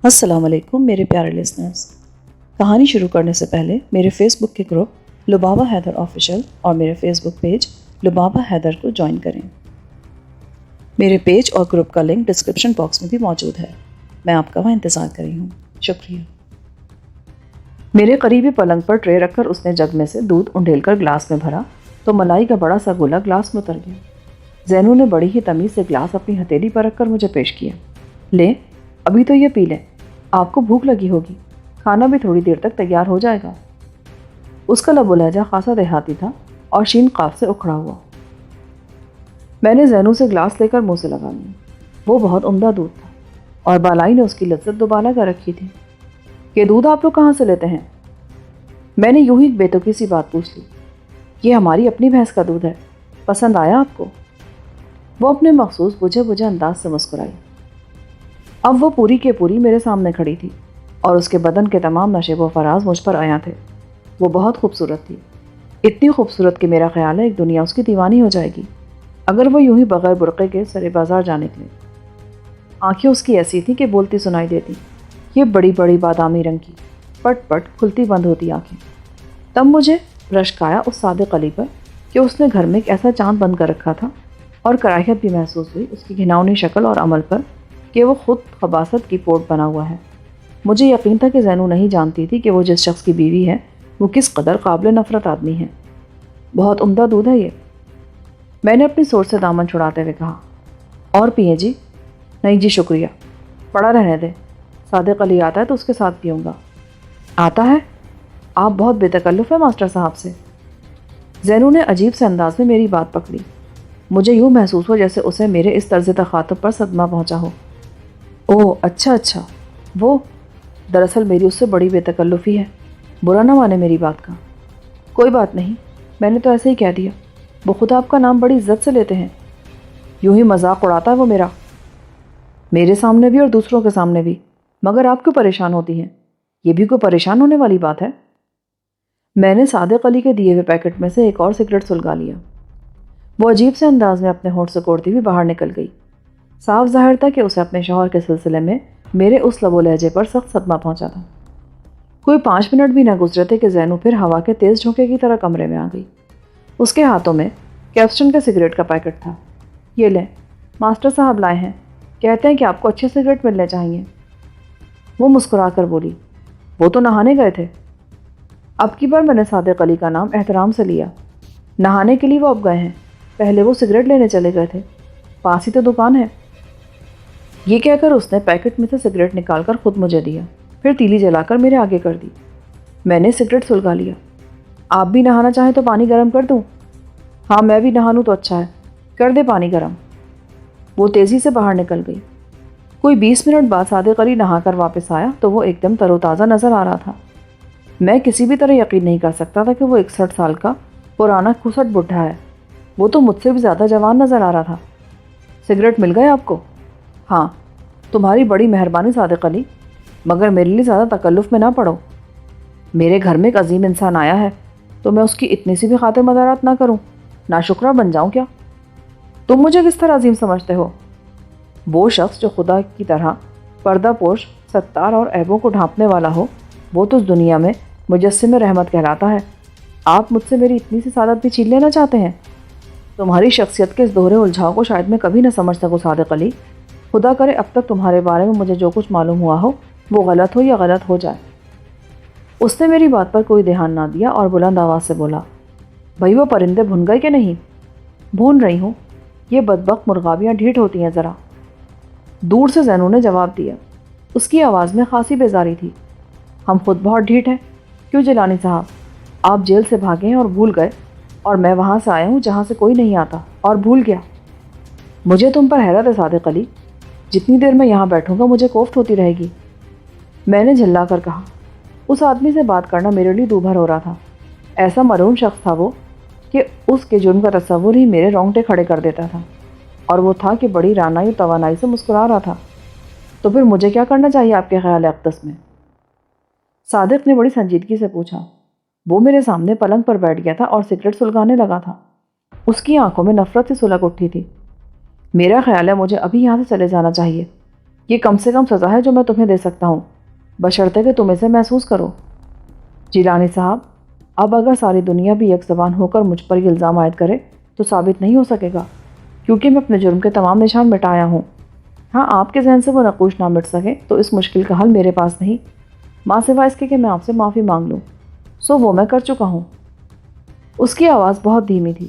السلام علیکم میرے پیارے لسنرز۔ کہانی شروع کرنے سے پہلے میرے فیس بک کے گروپ لبابہ حیدر آفیشیل اور میرے فیس بک پیج لبابہ حیدر کو جوائن کریں۔ میرے پیج اور گروپ کا لنک ڈسکرپشن باکس میں بھی موجود ہے۔ میں آپ کا وہاں انتظار کر رہی ہوں۔ شکریہ۔ میرے قریبی پلنگ پر ٹرے رکھ کر اس نے جگ میں سے دودھ انڈیل کر گلاس میں بھرا تو ملائی کا بڑا سا گولا گلاس میں اتر گیا۔ زینو نے بڑی ہی تمیز سے گلاس اپنی ہتھیلی پر رکھ کر مجھے پیش کیا۔ لیں، ابھی تو یہ پی لیں، آپ کو بھوک لگی ہوگی، کھانا بھی تھوڑی دیر تک تیار ہو جائے گا۔ اس کا لب و لہجہ خاصا دیہاتی تھا اور شین قاف سے اکھڑا ہوا۔ میں نے زینو سے گلاس لے کر منہ سے لگا لیا۔ وہ بہت عمدہ دودھ تھا اور بالائی نے اس کی لذت دوبالا کر رکھی تھی۔ یہ دودھ آپ لوگ کہاں سے لیتے ہیں؟ میں نے یوں ہی بے تکی سی بات پوچھ لی۔ یہ ہماری اپنی بھینس کا دودھ ہے، پسند آیا آپ کو؟ وہ اپنے مخصوص بجھے بجھے انداز سے مسکرائی۔ اب وہ پوری کے پوری میرے سامنے کھڑی تھی اور اس کے بدن کے تمام نشیب و فراز مجھ پر آیا تھے۔ وہ بہت خوبصورت تھی، اتنی خوبصورت کہ میرا خیال ہے ایک دنیا اس کی دیوانی ہو جائے گی اگر وہ یوں ہی بغیر برقعے کے سرے بازار جا نکلے۔ آنکھیں اس کی ایسی تھیں کہ بولتی سنائی دیتی، یہ بڑی بڑی بادامی رنگ کی، پٹ پٹ کھلتی بند ہوتی آنکھیں۔ تب مجھے رشک آیا اس صادق علی پر کہ اس نے گھر میں ایک ایسا چاند بند کر رکھا تھا، اور کراہیت بھی محسوس ہوئی اس کی گھناؤنی شکل اور عمل پر کہ وہ خود خباثت کی پوٹ بنا ہوا ہے۔ مجھے یقین تھا کہ زینو نہیں جانتی تھی کہ وہ جس شخص کی بیوی ہے وہ کس قدر قابل نفرت آدمی ہے۔ بہت عمدہ دودھ ہے یہ، میں نے اپنی سوچ سے دامن چھڑاتے ہوئے کہا۔ اور پیئے جی؟ نہیں جی شکریہ، پڑا رہنے دے، صادق علی آتا ہے تو اس کے ساتھ پیوں گا۔ آتا ہے؟ آپ بہت بے تکلف ہے ماسٹر صاحب سے۔ زینو نے عجیب سے انداز میں میری بات پکڑی۔ مجھے یوں محسوس ہو جیسے اسے میرے اس طرز تخاطب پر صدمہ پہنچا ہو۔ اوہ اچھا، وہ دراصل میری اس سے بڑی بے تکلفی ہے، برا نہ مانے میری بات کا۔ کوئی بات نہیں، میں نے تو ایسے ہی کہہ دیا، وہ خود آپ کا نام بڑی عزت سے لیتے ہیں۔ یوں ہی مذاق اڑاتا ہے وہ میرے سامنے بھی اور دوسروں کے سامنے بھی، مگر آپ کیوں پریشان ہوتی ہیں؟ یہ بھی کوئی پریشان ہونے والی بات ہے؟ میں نے صادق علی کے دیے ہوئے پیکٹ میں سے ایک اور سگریٹ سلگا لیا۔ وہ عجیب سے انداز میں اپنے ہونٹ سکوڑتی ہوئی باہر نکل گئی۔ صاف ظاہر تھا کہ اسے اپنے شوہر کے سلسلے میں میرے اس لب و لہجے پر سخت صدمہ پہنچا تھا۔ کوئی 5 منٹ بھی نہ گزرے تھے کہ زینو پھر ہوا کے تیز جھونکے کی طرح کمرے میں آ گئی۔ اس کے ہاتھوں میں کیپسٹن کے سگریٹ کا پیکٹ تھا۔ یہ لیں، ماسٹر صاحب لائے ہیں، کہتے ہیں کہ آپ کو اچھے سگریٹ ملنے چاہیے۔ وہ مسکرا کر بولی، وہ تو نہانے گئے تھے۔ اب کی بار میں نے صادق علی کا نام احترام سے لیا۔ نہانے کے لیے وہ اب گئے ہیں، پہلے وہ سگریٹ لینے چلے گئے تھے، پاس ہی تو دکان ہے۔ یہ کہہ کر اس نے پیکٹ میں سے سگریٹ نکال کر خود مجھے دیا، پھر تیلی جلا کر میرے آگے کر دی۔ میں نے سگریٹ سلگا لیا۔ آپ بھی نہانا چاہیں تو پانی گرم کر دوں؟ ہاں میں بھی نہا لوں تو اچھا ہے، کر دے پانی گرم۔ وہ تیزی سے باہر نکل گئی۔ کوئی 20 منٹ بعد صادق علی نہا کر واپس آیا تو وہ ایک دم تر و تازہ نظر آ رہا تھا۔ میں کسی بھی طرح یقین نہیں کر سکتا تھا کہ وہ 61 سال کا پرانا کھسٹ بڈھا ہے۔ وہ تو مجھ سے بھی زیادہ جوان نظر آ رہا تھا۔ سگریٹ مل گئے آپ کو؟ ہاں، تمہاری بڑی مہربانی صادق علی، مگر میرے لیے زیادہ تکلف میں نہ پڑو۔ میرے گھر میں ایک عظیم انسان آیا ہے تو میں اس کی اتنی سی بھی خاطر مدارات نہ کروں، ناشکرہ بن جاؤں کیا؟ تم مجھے کس طرح عظیم سمجھتے ہو؟ وہ شخص جو خدا کی طرح پردہ پوش، ستار اور عیبوں کو ڈھانپنے والا ہو، وہ تو اس دنیا میں مجسم رحمت کہلاتا ہے۔ آپ مجھ سے میری اتنی سی سعادت بھی چھین لینا چاہتے ہیں؟ تمہاری شخصیت کے اس دوہرے الجھاؤ کو شاید میں کبھی نہ سمجھ سکوں صادق علی۔ خدا کرے اب تک تمہارے بارے میں مجھے جو کچھ معلوم ہوا ہو وہ غلط ہو یا غلط ہو جائے۔ اس نے میری بات پر کوئی دھیان نہ دیا اور بلند آواز سے بولا، بھئی وہ پرندے بھن گئے کہ نہیں؟ بھون رہی ہوں، یہ بدبخت مرغابیاں ڈھیٹ ہوتی ہیں ذرا۔ دور سے زینو نے جواب دیا۔ اس کی آواز میں خاصی بیزاری تھی۔ ہم خود بہت ڈھیٹ ہیں۔ کیوں جیلانی صاحب، آپ جیل سے بھاگے ہیں اور بھول گئے، اور میں وہاں سے آیا ہوں جہاں سے کوئی نہیں آتا اور بھول گیا۔ مجھے تم پر حیرت ہے صادق علی، جتنی دیر میں یہاں بیٹھوں گا مجھے کوفت ہوتی رہے گی۔ میں نے جھلا کر کہا۔ اس آدمی سے بات کرنا میرے لیے دوبھر ہو رہا تھا۔ ایسا ملعون شخص تھا وہ کہ اس کے جرم کا تصور ہی میرے رونگٹے کھڑے کر دیتا تھا، اور وہ تھا کہ بڑی رعنائی اور توانائی سے مسکرا رہا تھا۔ تو پھر مجھے کیا کرنا چاہیے آپ کے خیال اقدس میں؟ صادق نے بڑی سنجیدگی سے پوچھا۔ وہ میرے سامنے پلنگ پر بیٹھ گیا تھا اور سگریٹ سلگانے لگا تھا۔ اس کی آنکھوں میں نفرت سے سلگ اٹھی تھی۔ میرا خیال ہے مجھے ابھی یہاں سے چلے جانا چاہیے۔ یہ کم سے کم سزا ہے جو میں تمہیں دے سکتا ہوں، بشرطے کہ تم اسے محسوس کرو۔ جیلانی صاحب، اب اگر ساری دنیا بھی یک زبان ہو کر مجھ پر یہ الزام عائد کرے تو ثابت نہیں ہو سکے گا، کیونکہ میں اپنے جرم کے تمام نشان مٹایا ہوں۔ ہاں، آپ کے ذہن سے وہ نقوش نہ مٹ سکے تو اس مشکل کا حل میرے پاس نہیں، ماں سوائے اس کے کہ میں آپ سے معافی مانگ لوں، سو وہ میں کر چکا ہوں۔ اس کی آواز بہت دھیمی تھی،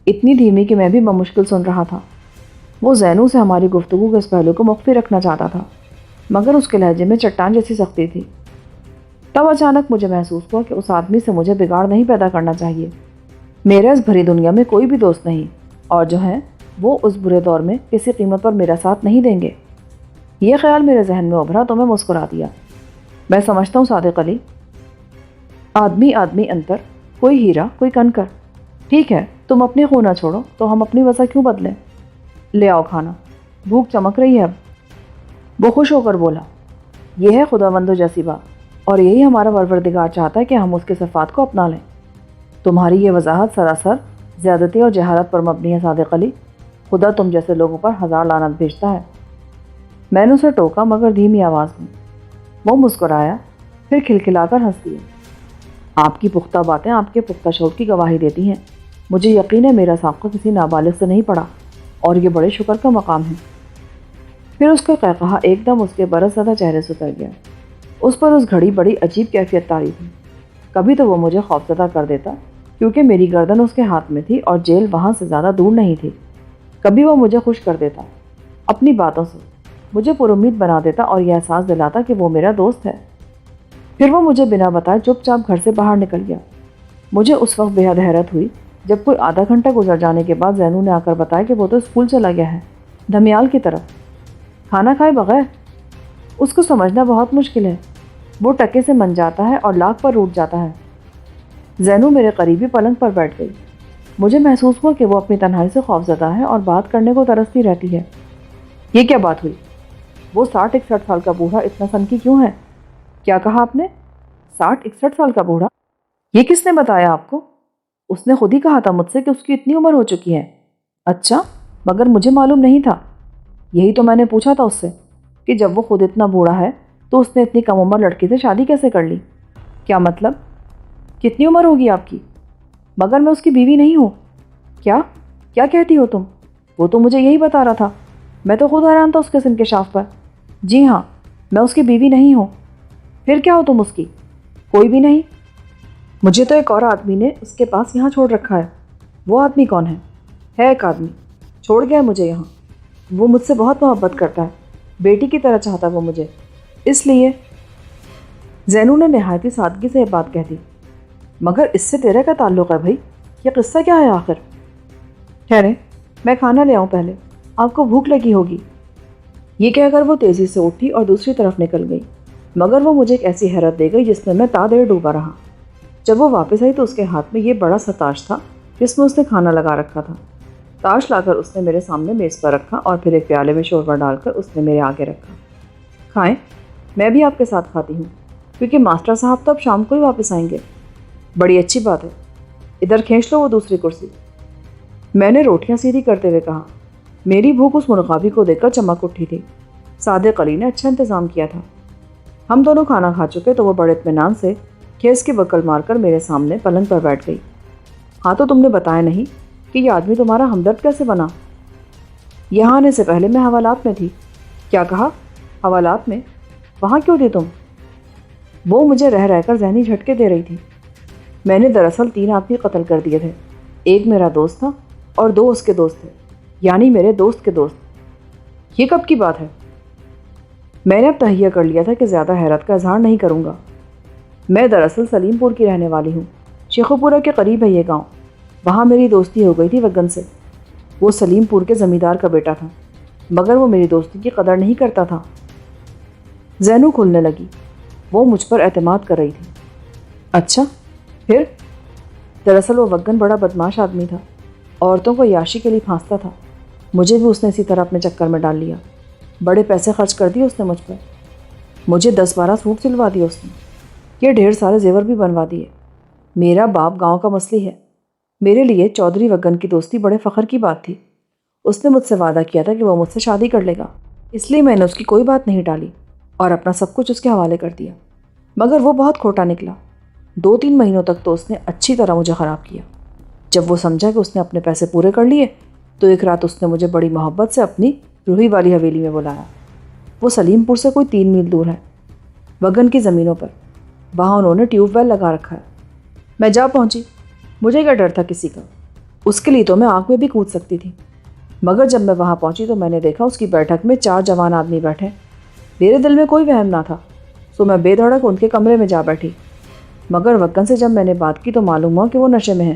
اتنی دھیمی کہ میں بھی بمشکل سن رہا تھا۔ وہ زینو سے ہماری گفتگو کے اس پہلو کو مخفی رکھنا چاہتا تھا، مگر اس کے لہجے میں چٹان جیسی سختی تھی۔ تب اچانک مجھے محسوس ہوا کہ اس آدمی سے مجھے بگاڑ نہیں پیدا کرنا چاہیے۔ میرے اس بھری دنیا میں کوئی بھی دوست نہیں، اور جو ہیں وہ اس برے دور میں کسی قیمت پر میرا ساتھ نہیں دیں گے۔ یہ خیال میرے ذہن میں ابھرا تو میں مسکرا دیا۔ میں سمجھتا ہوں صادق علی، آدمی انتر، کوئی ہیرا کوئی کنکر۔ ٹھیک ہے، تم اپنی خو نہ چھوڑو تو ہم اپنی وجہ کیوں بدلیں؟ لے آؤ کھانا، بھوک چمک رہی ہے اب۔ وہ خوش ہو کر بولا، یہ ہے خداوند و جیسی بات، اور یہی ہمارا پروردگار چاہتا ہے کہ ہم اس کے صفات کو اپنا لیں۔ تمہاری یہ وضاحت سراسر زیادتی اور جہالت پر مبنی ہے صادق علی، خدا تم جیسے لوگوں پر ہزار لعنت بھیجتا ہے۔ میں نے اسے ٹوکا مگر دھیمی آواز میں۔ وہ مسکرایا، پھر کھلکھلا کر ہنس دیا۔ آپ کی پختہ باتیں آپ کے پختہ شعور کی گواہی دیتی ہیں۔ مجھے یقین ہے میرا سابقہ کسی نابالغ سے نہیں پڑا، اور یہ بڑے شکر کا مقام ہے۔ پھر اس کا قہقہا ایک دم اس کے برس زدہ چہرے سے اتر گیا۔ اس پر اس گھڑی بڑی عجیب کیفیت طاری تھی۔ کبھی تو وہ مجھے خوفزدہ کر دیتا کیونکہ میری گردن اس کے ہاتھ میں تھی اور جیل وہاں سے زیادہ دور نہیں تھی، کبھی وہ مجھے خوش کر دیتا اپنی باتوں سے، مجھے پر امید بنا دیتا اور یہ احساس دلاتا کہ وہ میرا دوست ہے۔ پھر وہ مجھے بنا بتائے چپ چاپ گھر سے باہر نکل گیا۔ مجھے اس وقت بے حد حیرت ہوئی جب کوئی آدھا گھنٹہ گزر جانے کے بعد زینو نے آ کر بتایا کہ وہ تو اسکول چلا گیا ہے، دھمیال کی طرف، کھانا کھائے بغیر۔ اس کو سمجھنا بہت مشکل ہے، وہ ٹکے سے من جاتا ہے اور لاکھ پر روٹ جاتا ہے۔ زینو میرے قریبی پلنگ پر بیٹھ گئی۔ مجھے محسوس ہوا کہ وہ اپنی تنہائی سے خوفزدہ ہے اور بات کرنے کو ترستی رہتی ہے۔ یہ کیا بات ہوئی؟ وہ 60-61 سال کا بوڑھا اتنا سنکی کیوں ہے؟ کیا کہا آپ نے؟ 60-61 سال کا بوڑھا؟ یہ کس نے بتایا آپ کو؟ اس نے خود ہی کہا تھا مجھ سے کہ اس کی اتنی عمر ہو چکی ہے۔ اچھا، مگر مجھے معلوم نہیں تھا۔ یہی تو میں نے پوچھا تھا اس سے کہ جب وہ خود اتنا بوڑھا ہے تو اس نے اتنی کم عمر لڑکی سے شادی کیسے کر لی؟ کیا مطلب؟ کتنی عمر ہوگی آپ کی؟ مگر میں اس کی بیوی نہیں ہوں۔ کیا کہتی ہو تم؟ وہ تو مجھے یہی بتا رہا تھا، میں تو خود حیران تھا اس کے انکشاف پر۔ جی ہاں، میں اس کی بیوی نہیں ہوں۔ پھر کیا ہو تم اس کی؟ کوئی بھی نہیں۔ مجھے تو ایک اور آدمی نے اس کے پاس یہاں چھوڑ رکھا ہے۔ وہ آدمی کون ہے؟ ایک آدمی چھوڑ گیا ہے مجھے یہاں۔ وہ مجھ سے بہت محبت کرتا ہے، بیٹی کی طرح چاہتا وہ مجھے، اس لیے۔ زینو نے نہایت سادگی سے یہ بات کہہ دی۔ مگر اس سے تیرا کیا تعلق ہے بھائی؟ یہ قصہ کیا ہے آخر؟ ٹھہرے، میں کھانا لے آؤں پہلے، آپ کو بھوک لگی ہوگی۔ یہ کہہ کر وہ تیزی سے اٹھی اور دوسری طرف نکل گئی، مگر وہ مجھے ایک ایسی حیرت دے گئی جس میں تا دیر ڈوبا رہا۔ جب وہ واپس آئی تو اس کے ہاتھ میں یہ بڑا سا تاش تھا جس میں اس نے کھانا لگا رکھا تھا۔ تاش لا کر اس نے میرے سامنے میز پر رکھا اور پھر ایک پیالے میں شوربہ ڈال کر اس نے میرے آگے رکھا۔ کھائیں، میں بھی آپ کے ساتھ کھاتی ہوں، کیونکہ ماسٹر صاحب تو اب شام کو ہی واپس آئیں گے۔ بڑی اچھی بات ہے، ادھر کھینچ لو وہ دوسری کرسی۔ میں نے روٹیاں سیدھی کرتے ہوئے کہا۔ میری بھوک اس مرغابی کو دیکھ کر چمک اٹھی تھی۔ صادق علی نے اچھا انتظام کیا تھا۔ ہم دونوں کھانا کھا چکے تو وہ بڑے اطمینان سے کھیس کی بکل مار کر میرے سامنے پلنگ پر بیٹھ گئی۔ ہاں تو تم نے بتایا نہیں کہ یہ آدمی تمہارا ہمدرد کیسے بنا؟ یہاں آنے سے پہلے میں حوالات میں تھی۔ کیا کہا؟ حوالات میں؟ وہاں کیوں تھی تم؟ وہ مجھے رہ رہ کر ذہنی جھٹکے دے رہی تھی۔ میں نے دراصل 3 آدمی قتل کر دیے تھے، ایک میرا دوست تھا اور 2 اس کے دوست تھے، یعنی میرے دوست کے دوست۔ یہ کب کی بات ہے؟ میں نے اب تہیہ کر لیا تھا کہ زیادہ حیرت کا اظہار نہیں کروں گا۔ میں دراصل سلیم پور کی رہنے والی ہوں، شیخو پورہ کے قریب ہے یہ گاؤں۔ وہاں میری دوستی ہو گئی تھی وگن سے۔ وہ سلیم پور کے زمیندار کا بیٹا تھا، مگر وہ میری دوستی کی قدر نہیں کرتا تھا۔ زینو کھلنے لگی، وہ مجھ پر اعتماد کر رہی تھی۔ اچھا، پھر؟ دراصل وہ وگن بڑا بدماش آدمی تھا، عورتوں کو عیاشی کے لیے پھانستا تھا۔ مجھے بھی اس نے اسی طرح اپنے چکر میں ڈال لیا۔ بڑے پیسے خرچ کر دیے اس نے مجھ پر، مجھے 10-12 سوٹ سلوا دیے اس نے، یہ ڈھیر سارے زیور بھی بنوا دیے۔ میرا باپ گاؤں کا مسلی ہے، میرے لیے چودھری وگن کی دوستی بڑے فخر کی بات تھی۔ اس نے مجھ سے وعدہ کیا تھا کہ وہ مجھ سے شادی کر لے گا۔ اس لیے میں نے اس کی کوئی بات نہیں ٹالی اور اپنا سب کچھ اس کے حوالے کر دیا، مگر وہ بہت کھوٹا نکلا۔ 2-3 مہینوں تک تو اس نے اچھی طرح مجھے خراب کیا۔ جب وہ سمجھا کہ اس نے اپنے پیسے پورے کر لیے تو ایک رات اس نے مجھے بڑی محبت سے اپنی روہی والی حویلی میں بلایا۔ وہ سلیم پور سے کوئی 3 میل دور ہے، وگن کی زمینوں پر۔ وہاں انہوں نے ٹیوب ویل لگا رکھا ہے۔ میں جا پہنچی۔ مجھے کیا ڈر تھا کسی کا، اس کے لیے تو میں آگ میں بھی کود سکتی تھی۔ مگر جب میں وہاں پہنچی تو میں نے دیکھا اس کی بیٹھک میں 4 جوان آدمی بیٹھے۔ میرے دل میں کوئی وہم نہ تھا، سو میں بے دھڑک ان کے کمرے میں جا بیٹھی۔ مگر وگن سے جب میں نے بات کی تو معلوم ہوا کہ وہ نشے میں ہیں۔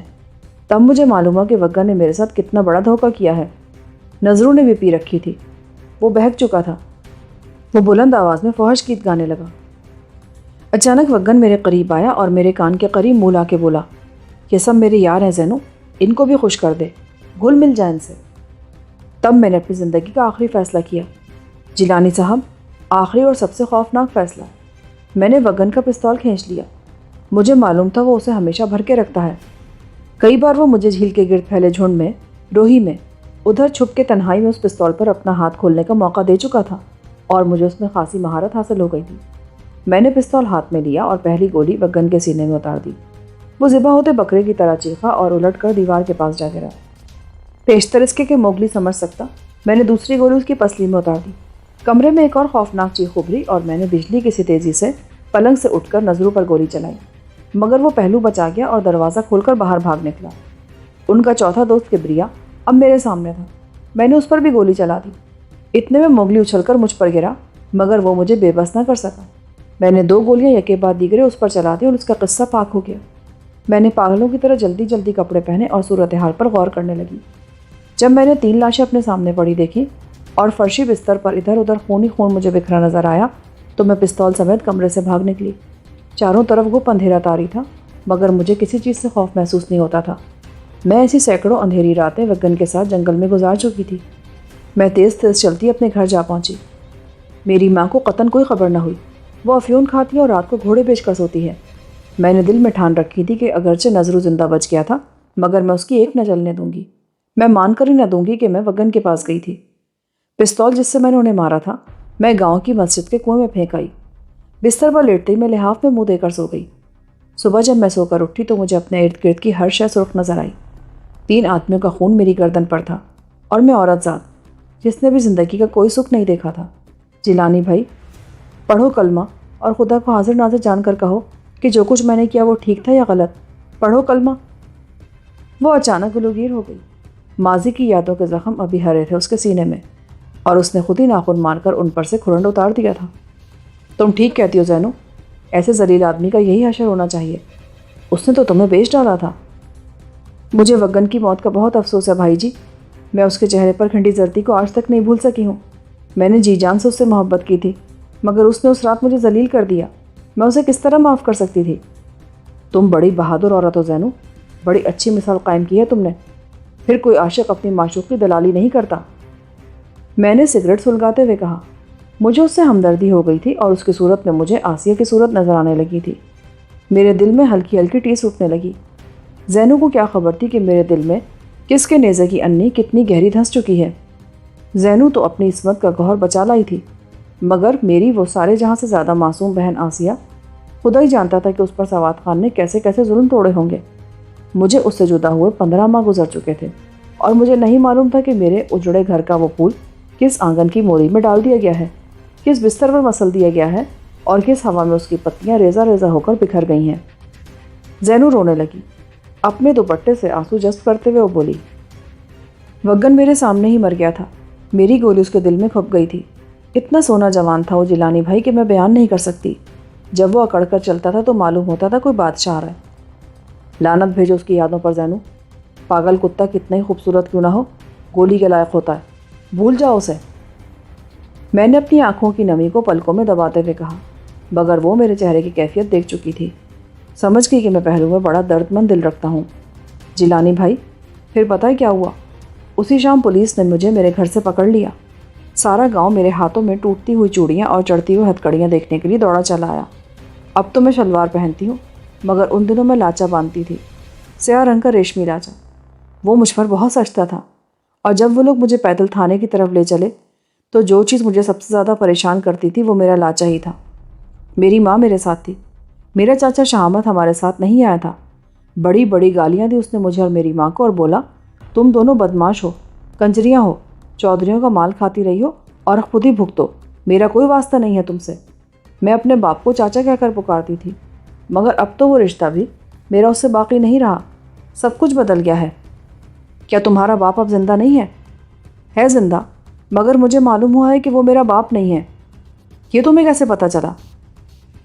تب مجھے معلوم ہوا کہ وگن نے میرے ساتھ کتنا بڑا دھوکہ کیا ہے۔ نظروں نے بھی پی رکھی تھی، وہ بہک چکا تھا۔ وہ بلند آواز میں فحش گیت گانے لگا۔ اچانک وگن میرے قریب آیا اور میرے کان کے قریب منہ لا کے بولا، یہ سب میرے یار ہیں زینو، ان کو بھی خوش کر دے، گھل مل جائے ان سے۔ تب میں نے اپنی زندگی کا آخری فیصلہ کیا۔ جیلانی صاحب، آخری اور سب سے خوفناک فیصلہ۔ میں نے وگن کا پستول کھینچ لیا۔ مجھے معلوم تھا وہ اسے ہمیشہ بھر کے رکھتا ہے۔ کئی بار وہ مجھے جھیل کے گرد پھیلے جھنڈ میں، روہی میں، ادھر چھپ کے تنہائی میں اس پستول پر اپنا ہاتھ کھولنے کا موقع دے چکا تھا اور مجھے اس میں خاصی مہارت حاصل ہو گئی تھی۔ میں نے پستول ہاتھ میں لیا اور پہلی گولی وگن کے سینے میں اتار دی۔ وہ ذبح ہوتے بکرے کی طرح چیخا اور الٹ کر دیوار کے پاس جا گرا۔ پیشتر اس کے کہ موگلی سمجھ سکتا، میں نے دوسری گولی اس کی پسلی میں اتار دی۔ کمرے میں ایک اور خوفناک چیخ ابھری اور میں نے بجلی کی سی تیزی سے پلنگ سے اٹھ کر نظروں پر گولی چلائی، مگر وہ پہلو بچا گیا اور دروازہ کھول کر باہر بھاگ نکلا۔ ان کا چوتھا دوست کبریا اب میرے سامنے تھا۔ میں نے اس پر بھی گولی چلا دی۔ اتنے میں موگلی اچھل کر مجھ پر گرا، مگر وہ مجھے بے بس نہ کر سکا۔ میں نے 2 گولیاں یکے بعد دیگرے اس پر چلا دی اور اس کا قصہ پاک ہو گیا۔ میں نے پاگلوں کی طرح جلدی جلدی کپڑے پہنے اور صورتحال پر غور کرنے لگی۔ جب میں نے 3 لاشیں اپنے سامنے پڑی دیکھی اور فرشی بستر پر ادھر ادھر خون ہی خون مجھے بکھرا نظر آیا تو میں پستول سمیت کمرے سے بھاگ نکلی۔ چاروں طرف گھپ اندھیرا طاری تھا، مگر مجھے کسی چیز سے خوف محسوس نہیں ہوتا تھا۔ میں ایسی سینکڑوں اندھیری راتیں وگن کے ساتھ جنگل میں گزار چکی تھی۔ میں تیز تیز چلتی اپنے گھر جا پہنچی۔ میری ماں کو قطعاً کوئی خبر نہ ہوئی۔ وہ افیون کھاتی ہے اور رات کو گھوڑے بیچ کر سوتی ہے۔ میں نے دل میں ٹھان رکھی تھی کہ اگرچہ نظرو زندہ بچ گیا تھا، مگر میں اس کی ایک نہ چلنے دوں گی۔ میں مان کر ہی نہ دوں گی کہ میں وگن کے پاس گئی تھی۔ پستول جس سے میں نے انہیں مارا تھا، میں گاؤں کی مسجد کے کنویں میں پھینک آئی۔ بستر پر لیٹتے ہی میں لحاف میں منہ دے کر سو گئی۔ صبح جب میں سو کر اٹھی تو مجھے اپنے ارد گرد کی ہر شے سرخ نظر آئی۔ 3 آدمیوں کا خون میری گردن پر تھا اور میں عورت ذات جس نے بھی زندگی کا کوئی سکھ نہیں دیکھا تھا۔ جیلانی بھائی، پڑھو کلمہ اور خدا کو حاضر ناظر جان کر کہو کہ جو کچھ میں نے کیا وہ ٹھیک تھا یا غلط۔ پڑھو کلمہ۔ وہ اچانک گلوگیر ہو گئی۔ ماضی کی یادوں کے زخم ابھی ہرے تھے اس کے سینے میں اور اس نے خود ہی ناخن مار کر ان پر سے کھرنڈ اتار دیا تھا۔ تم ٹھیک کہتی ہو زینو، ایسے ذلیل آدمی کا یہی حشر ہونا چاہیے۔ اس نے تو تمہیں بیچ ڈالا تھا۔ مجھے وگن کی موت کا بہت افسوس ہے بھائی جی۔ میں اس کے چہرے پر کھنڈی زردی کو آج تک نہیں بھول سکی ہوں۔ میں نے جی جان سے اس سے محبت کی تھی، مگر اس نے اس رات مجھے ذلیل کر دیا۔ میں اسے کس طرح معاف کر سکتی تھی؟ تم بڑی بہادر عورت ہو زینو، بڑی اچھی مثال قائم کی ہے تم نے۔ پھر کوئی عاشق اپنی معشوق کی دلالی نہیں کرتا۔ میں نے سگریٹ سلگاتے ہوئے کہا۔ مجھے اس سے ہمدردی ہو گئی تھی اور اس کی صورت میں مجھے آسیہ کی صورت نظر آنے لگی تھی۔ میرے دل میں ہلکی ہلکی ٹیس اٹھنے لگی۔ زینو کو کیا خبر تھی کہ میرے دل میں کس کے نیزے کی انی کتنی گہری دھنس چکی ہے۔ زینو تو اپنی عصمت کا گوہر بچا لائی تھی، مگر میری وہ سارے جہاں سے زیادہ معصوم بہن آسیہ، خدا ہی جانتا تھا کہ اس پر سوات خان نے کیسے کیسے ظلم توڑے ہوں گے۔ مجھے اس سے جدا ہوئے 15 ماہ گزر چکے تھے اور مجھے نہیں معلوم تھا کہ میرے اجڑے گھر کا وہ پھول کس آنگن کی موری میں ڈال دیا گیا ہے، کس بستر پر مسل دیا گیا ہے اور کس ہوا میں اس کی پتیاں ریزہ ریزہ ہو کر بکھر گئی ہیں۔ زینو رونے لگی۔ اپنے دوپٹے سے آنسو جذب کرتے ہوئے وہ بولی، وگن میرے سامنے ہی مر گیا تھا، میری گولی اس کے دل میں کھپ گئی تھی۔ اتنا سونا جوان تھا وہ جیلانی بھائی کہ میں بیان نہیں کر سکتی۔ جب وہ اکڑ کر چلتا تھا تو معلوم ہوتا تھا کوئی بادشاہ آ رہا ہے۔ لعنت بھیجو اس کی یادوں پر زینو۔ پاگل کتا کتنا ہی خوبصورت کیوں نہ ہو، گولی کے لائق ہوتا ہے، بھول جاؤ اسے۔ میں نے اپنی آنکھوں کی نمی کو پلکوں میں دباتے ہوئے کہا، مگر وہ میرے چہرے کی کیفیت دیکھ چکی تھی۔ سمجھ گئی کہ میں پہلو میں بڑا درد مند دل رکھتا ہوں۔ جیلانی بھائی، پھر پتہ ہے کیا ہوا؟ اسی شام پولیس نے مجھے میرے گھر سے پکڑ لیا۔ سارا گاؤں میرے ہاتھوں میں ٹوٹتی ہوئی چوڑیاں اور چڑھتی ہوئی ہتھکڑیاں دیکھنے کے لیے دوڑا چلا آیا۔ اب تو میں شلوار پہنتی ہوں، مگر ان دنوں میں لاچا باندھتی تھی، سیاہ رنگ کا ریشمی لاچا۔ وہ مجھ پر بہت سجتا تھا، اور جب وہ لوگ مجھے پیدل تھانے کی طرف لے چلے تو جو چیز مجھے سب سے زیادہ پریشان کرتی تھی وہ میرا لاچا ہی تھا۔ میری ماں میرے ساتھ تھی، میرا چاچا شہامت ہمارے ساتھ نہیں آیا تھا۔ بڑی بڑی گالیاں دی اس نے مجھے اور میری ماں کو، اور بولا تم دونوں بدماش ہو، کنجریاں ہو، چودھریوں کا مال کھاتی رہی ہو اور خود ہی بھگتو، میرا کوئی واسطہ نہیں ہے تم سے۔ میں اپنے باپ کو چاچا کہہ کر پکارتی تھی، مگر اب تو وہ رشتہ بھی میرا اس سے باقی نہیں رہا، سب کچھ بدل گیا ہے۔ کیا تمہارا باپ اب زندہ نہیں ہے؟ ہے زندہ، مگر مجھے معلوم ہوا ہے کہ وہ میرا باپ نہیں ہے۔ یہ تمہیں کیسے پتہ چلا؟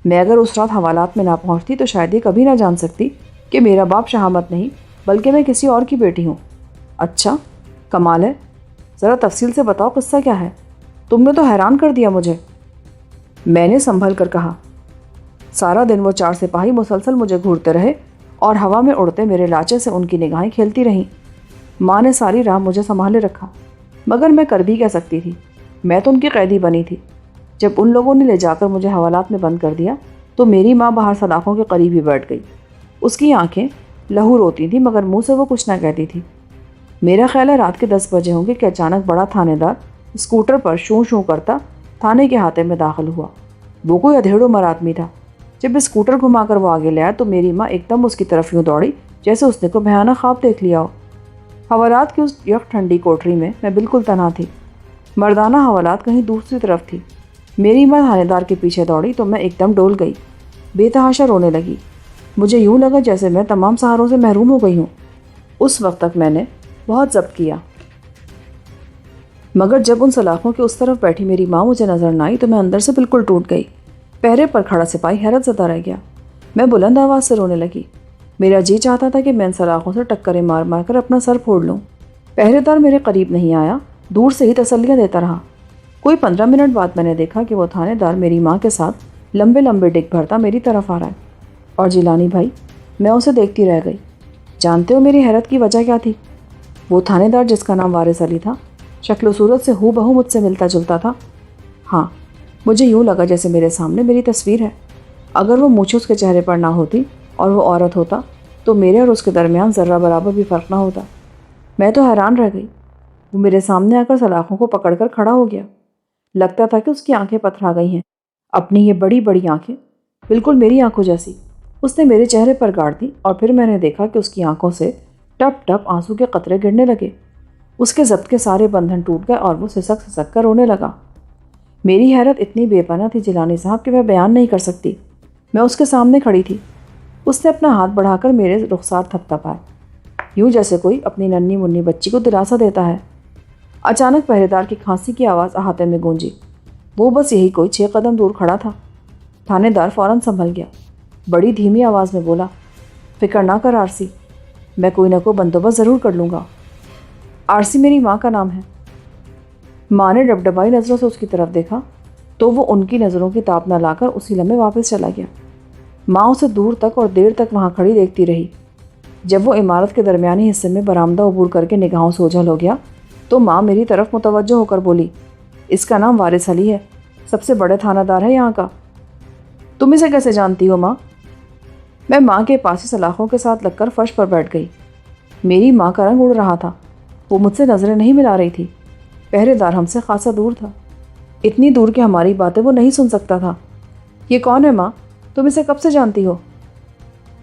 میں اگر اس رات حوالات میں نہ پہنچتی تو شاید یہ کبھی نہ جان سکتی کہ میرا باپ شہامت نہیں بلکہ میں کسی اور کی بیٹی ہوں۔ اچھا، کمال ہے، ذرا تفصیل سے بتاؤ قصہ کیا ہے، تم نے تو حیران کر دیا مجھے۔ میں نے سنبھل کر کہا، سارا دن وہ 4 سپاہی مسلسل مجھے گھورتے رہے اور ہوا میں اڑتے میرے لاچے سے ان کی نگاہیں کھیلتی رہیں۔ ماں نے ساری راہ مجھے سنبھالے رکھا، مگر میں کر بھی کہہ سکتی تھی، میں تو ان کی قیدی بنی تھی۔ جب ان لوگوں نے لے جا کر مجھے حوالات میں بند کر دیا تو میری ماں باہر سلاخوں کے قریب ہی بیٹھ گئی۔ اس کی آنکھیں لہو روتی تھیں مگر منہ سے وہ کچھ نہ کہتی تھی۔ میرا خیال ہے رات کے 10 بجے ہوں گے کہ اچانک بڑا تھانے دار اسکوٹر پر شوں شوں کرتا تھانے کے احاطے میں داخل ہوا۔ وہ کوئی ادھیڑ عمر آدمی تھا۔ جب اسکوٹر گھما کر وہ آگے لے آیا تو میری ماں ایک دم اس کی طرف یوں دوڑی جیسے اس نے کوئی بھیانک خواب دیکھ لیا ہو۔ حوالات کی اس یک ٹھنڈی کوٹری میں میں بالکل تنہا تھی۔ مردانہ حوالات کہیں دوسری طرف تھی۔ میری ماں تھانے دار کے پیچھے دوڑی تو میں ایک دم ڈول گئی، بے تحاشا رونے لگی۔ مجھے یوں لگا جیسے میں تمام سہاروں سے محروم ہو گئی ہوں۔ اس وقت تک میں نے بہت ضبط کیا، مگر جب ان سلاخوں کے اس طرف بیٹھی میری ماں مجھے نظر نہ آئی تو میں اندر سے بالکل ٹوٹ گئی۔ پہرے پر کھڑا سپاہی حیرت زدہ رہ گیا۔ میں بلند آواز سے رونے لگی۔ میرا جی چاہتا تھا کہ میں ان سلاخوں سے ٹکریں مار مار کر اپنا سر پھوڑ لوں۔ پہرے دار میرے قریب نہیں آیا، دور سے ہی تسلیاں دیتا رہا۔ کوئی 15 منٹ بعد میں نے دیکھا کہ وہ تھانے دار میری ماں کے ساتھ لمبے لمبے ڈگ بھرتا میری طرف آ رہا ہے، اور جیلانی بھائی، میں اسے دیکھتی رہ گئی۔ جانتے ہو میری حیرت کی وجہ کیا تھی؟ وہ تھانے دار جس کا نام وارث علی تھا، شکل و صورت سے ہو بہو مجھ سے ملتا جلتا تھا۔ ہاں، مجھے یوں لگا جیسے میرے سامنے میری تصویر ہے۔ اگر وہ مونچھ اس کے چہرے پر نہ ہوتی اور وہ عورت ہوتا تو میرے اور اس کے درمیان ذرہ برابر بھی فرق نہ ہوتا۔ میں تو حیران رہ گئی۔ وہ میرے سامنے آ کر سلاخوں کو پکڑ کر کھڑا ہو گیا۔ لگتا تھا کہ اس کی آنکھیں پتھرا گئی ہیں، اپنی یہ بڑی بڑی آنکھیں بالکل میری آنکھوں جیسی۔ اس نے میرے چہرے پر گاڑ دی اور پھر میں نے دیکھا کہ اس کی آنکھوں سے ٹپ ٹپ آنسو کے قطرے گرنے لگے۔ اس کے ضبط کے سارے بندھن ٹوٹ گئے اور وہ سسک سسک کر رونے لگا۔ میری حیرت اتنی بے پناہ تھی جیلانی صاحب کہ میں بیان نہیں کر سکتی۔ میں اس کے سامنے کھڑی تھی۔ اس نے اپنا ہاتھ بڑھا کر میرے رخسار تھپ تھپائے، یوں جیسے کوئی اپنی ننھی منھی بچی کو دلاسا دیتا ہے۔ اچانک پہرے دار کی کھانسی کی آواز احاطے میں گونجی۔ وہ بس یہی کوئی 6 قدم دور کھڑا تھا۔ تھانے دار فوراً سنبھل گیا، بڑی دھیمی آواز میں بولا، فکر نہ کر آرسی، میں کوئی نہ کوئی بندوبست ضرور کر لوں گا۔ آرسی میری ماں کا نام ہے۔ ماں نے ڈبڈبائی نظروں سے اس کی طرف دیکھا تو وہ ان کی نظروں کی تاب نہ لا کر اسی لمحے واپس چلا گیا۔ ماں اسے دور تک اور دیر تک وہاں کھڑی دیکھتی رہی۔ جب وہ عمارت کے درمیانی حصے میں برآمدہ عبور کر کے نگاہوں سے اوجھل ہو گیا تو ماں میری طرف متوجہ ہو کر بولی، اس کا نام وارث علی ہے، سب سے بڑے تھانہ دار ہے یہاں کا۔ تم اسے کیسے جانتی ہو ماں؟ میں ماں کے پاس ہی سلاخوں کے ساتھ لگ کر فرش پر بیٹھ گئی۔ میری ماں کا رنگ اڑ رہا تھا، وہ مجھ سے نظریں نہیں ملا رہی تھی۔ پہرے دار ہم سے خاصا دور تھا، اتنی دور کہ ہماری باتیں وہ نہیں سن سکتا تھا۔ یہ کون ہے ماں؟ تم اسے کب سے جانتی ہو؟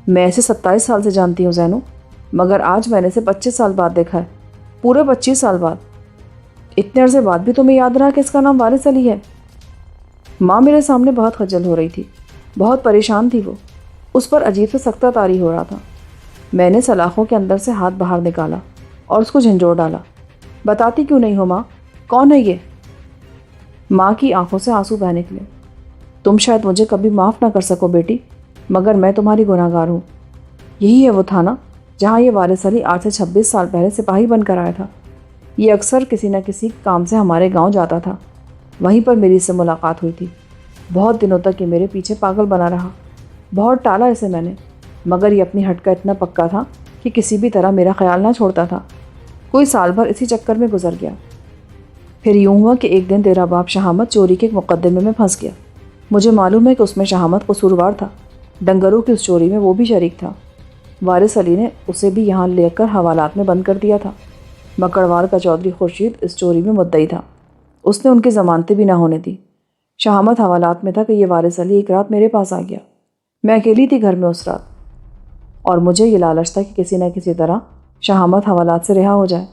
میں اسے 27 سال سے جانتی ہوں زینو، مگر آج میں نے اسے 25 سال بعد دیکھا ہے، پورے 25 سال بعد۔ اتنے عرصے بعد بھی تمہیں یاد رہا کہ اس کا نام وارث علی ہے؟ ماں میرے سامنے بہت خجل ہو رہی تھی، بہت پریشان تھی وہ، اس پر عجیب سے سختہ طاری ہو رہا تھا۔ میں نے سلاخوں کے اندر سے ہاتھ باہر نکالا اور اس کو جھنجھوڑ ڈالا۔ بتاتی کیوں نہیں ہو ماں، کون ہے یہ؟ ماں کی آنکھوں سے آنسو بہہ نکلے۔ تم شاید مجھے کبھی معاف نہ کر سکو بیٹی، مگر میں تمہاری گناہ گار ہوں۔ یہی ہے وہ تھانہ جہاں یہ وارث علی آج سے 26 سال پہلے سپاہی بن کر آیا تھا۔ یہ اکثر کسی نہ کسی کام سے ہمارے گاؤں جاتا تھا، وہیں پر میری اس سے ملاقات ہوئی تھی۔ بہت دنوں تک یہ میرے پیچھے پاگل بنا رہا، بہت ٹالا اسے میں نے، مگر یہ اپنی ہٹ کا اتنا پکا تھا کہ کسی بھی طرح میرا خیال نہ چھوڑتا تھا۔ کوئی سال بھر اسی چکر میں گزر گیا۔ پھر یوں ہوا کہ ایک دن تیرا باپ شہامت چوری کے ایک مقدمے میں پھنس گیا۔ مجھے معلوم ہے کہ اس میں شہامت قصوروار تھا، ڈنگروں کی اس چوری میں وہ بھی شریک تھا۔ وارث علی نے اسے بھی یہاں لے کر حوالات میں بند کر دیا تھا۔ مکڑوار کا چودھری خورشید اس چوری میں مدعی تھا۔ اس نے ان کی ضمانتیں بھی نہ ہونے دی۔ شہامت حوالات میں تھا کہ یہ وارث علی ایک رات میرے پاس آ گیا۔ میں اکیلی تھی گھر میں اس رات، اور مجھے یہ لالچ تھا کہ کسی نہ کسی طرح شہامت حوالات سے رہا ہو جائے۔